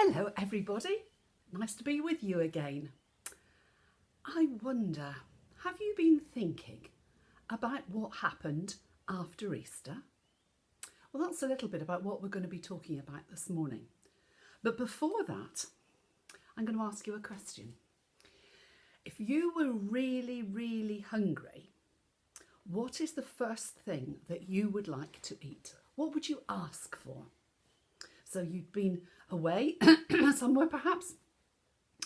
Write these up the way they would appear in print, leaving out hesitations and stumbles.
Hello everybody, nice to be with you again. I wonder, have you been thinking about what happened after Easter? Well, that's a little bit about what we're going to be talking about this morning. But before that, I'm going to ask you a question. If you were really, really hungry, what is the first thing that you would like to eat? What would you ask for? So you'd been away somewhere perhaps,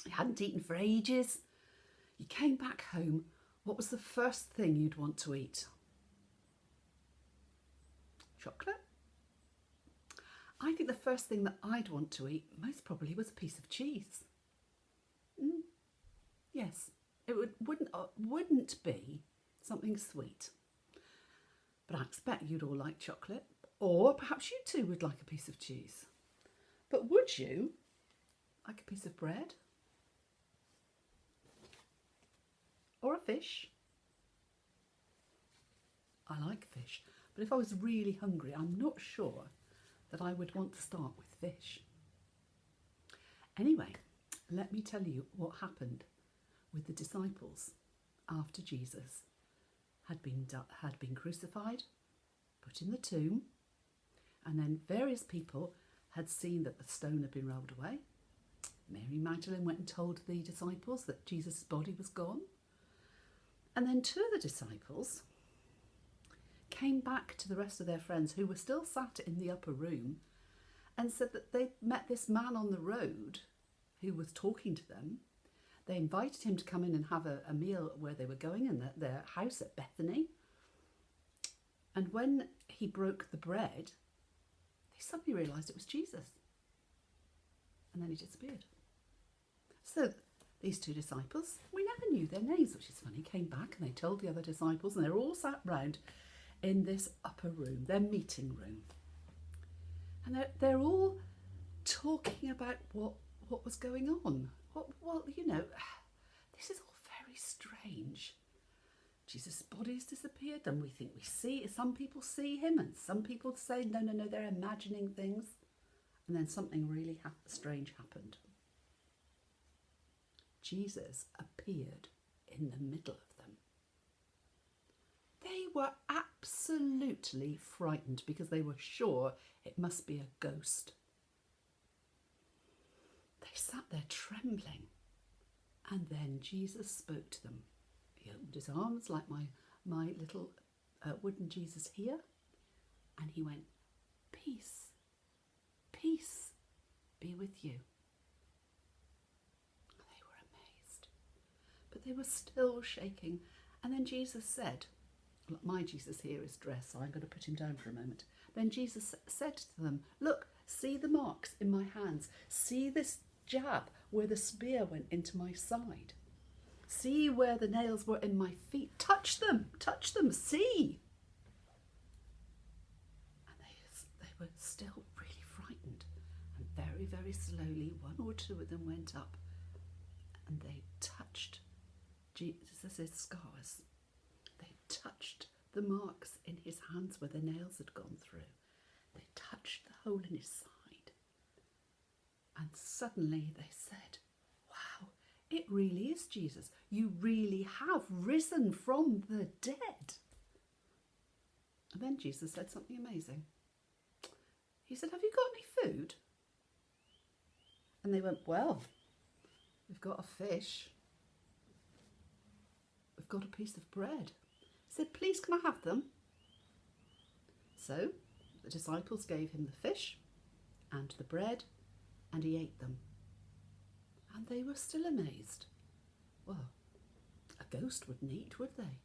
you hadn't eaten for ages, you came back home, what was the first thing you'd want to eat? Chocolate? I think the first thing that I'd want to eat most probably was a piece of cheese. Yes, it wouldn't be something sweet. But I expect you'd all like chocolate, or perhaps you too would like a piece of cheese. But would you like a piece of bread? Or a fish? I like fish, but if I was really hungry, I'm not sure that I would want to start with fish. Anyway, let me tell you what happened with the disciples after Jesus had been crucified, put in the tomb, and then various people had seen that the stone had been rolled away. Mary Magdalene went and told the disciples that Jesus' body was gone. And then two of the disciples came back to the rest of their friends who were still sat in the upper room and said that they met this man on the road who was talking to them. They invited him to come in and have a meal where they were going in their house at Bethany. And when he broke the bread, they suddenly realised it was Jesus. And then he disappeared. So these two disciples, we never knew their names, which is funny, came back and they told the other disciples, and they're all sat round in this upper room, their meeting room. And they're all talking about what was going on. Well, you know, this is all very strange. Jesus' body's disappeared, and we think we see, some people see him, and some people say, no, they're imagining things. And then something really strange happened. Jesus appeared in the middle of them. They were absolutely frightened because they were sure it must be a ghost. They sat there trembling, and then Jesus spoke to them. He opened his arms like my little wooden Jesus here, and he went, peace be with you. They were amazed, but they were still shaking. And then Jesus said, look, my Jesus here is dressed, so I'm going to put him down for a moment. Then Jesus said to them, look, see the marks in my hands, see this jab where the spear went into my side. See where the nails were in my feet. Touch them, see. And they were still really frightened. And very, very slowly, one or two of them went up and they touched Jesus' scars. They touched the marks in his hands where the nails had gone through. They touched the hole in his side. And suddenly they said, wow, it really is Jesus. You really have risen from the dead. And then Jesus said something amazing. He said, have you got any food? And they went, well, we've got a fish. We've got a piece of bread. He said, please, can I have them? So the disciples gave him the fish and the bread, and he ate them. And they were still amazed. Well, a ghost wouldn't eat, would they?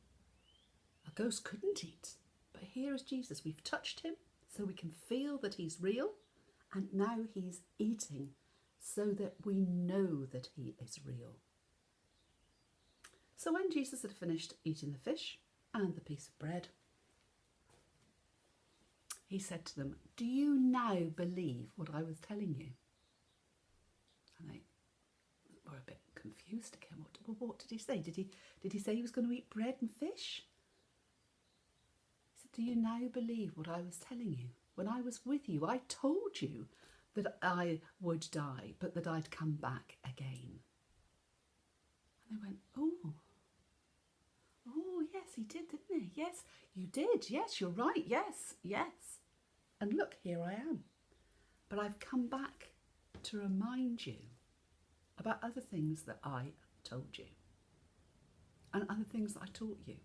A ghost couldn't eat. But here is Jesus. We've touched him so we can feel that he's real. And now he's eating so that we know that he is real. So when Jesus had finished eating the fish and the piece of bread, he said to them, do you now believe what I was telling you? And they were a bit confused again. What did he say? Did he say he was going to eat bread and fish? He said, do you now believe what I was telling you? When I was with you, I told you that I would die, but that I'd come back again. And they went, oh, yes, he did, didn't he? Yes, you did. Yes, you're right. Yes, yes. And look, here I am. But I've come back to remind you about other things that I told you and other things that I taught you.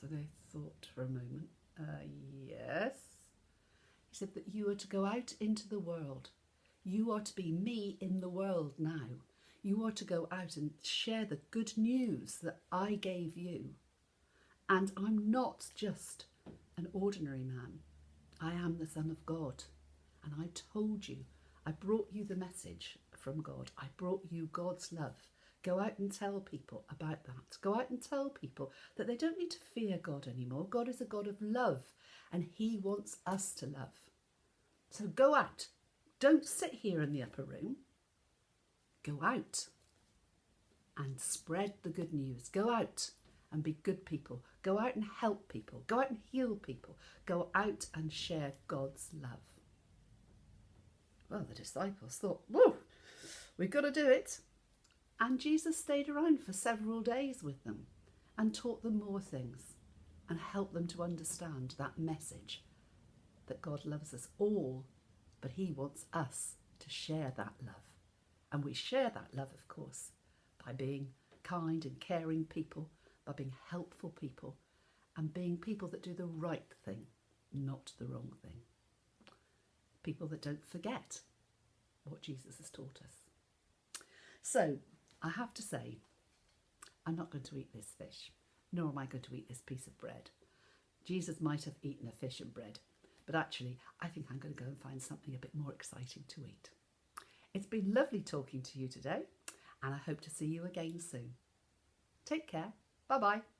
So they thought for a moment, yes. He said that you are to go out into the world. You are to be me in the world now. You are to go out and share the good news that I gave you. And I'm not just an ordinary man. I am the Son of God. And I told you, I brought you the message from God. I brought you God's love. Go out and tell people about that. Go out and tell people that they don't need to fear God anymore. God is a God of love and he wants us to love. So go out. Don't sit here in the upper room. Go out and spread the good news. Go out and be good people. Go out and help people. Go out and heal people. Go out and share God's love. Well, the disciples thought, whoa, we've got to do it. And Jesus stayed around for several days with them and taught them more things and helped them to understand that message that God loves us all, but he wants us to share that love. And we share that love, of course, by being kind and caring people, by being helpful people, and being people that do the right thing, not the wrong thing. People that don't forget what Jesus has taught us. So, I have to say, I'm not going to eat this fish, nor am I going to eat this piece of bread. Jesus might have eaten a fish and bread, but actually, I think I'm going to go and find something a bit more exciting to eat. It's been lovely talking to you today, and I hope to see you again soon. Take care. Bye-bye.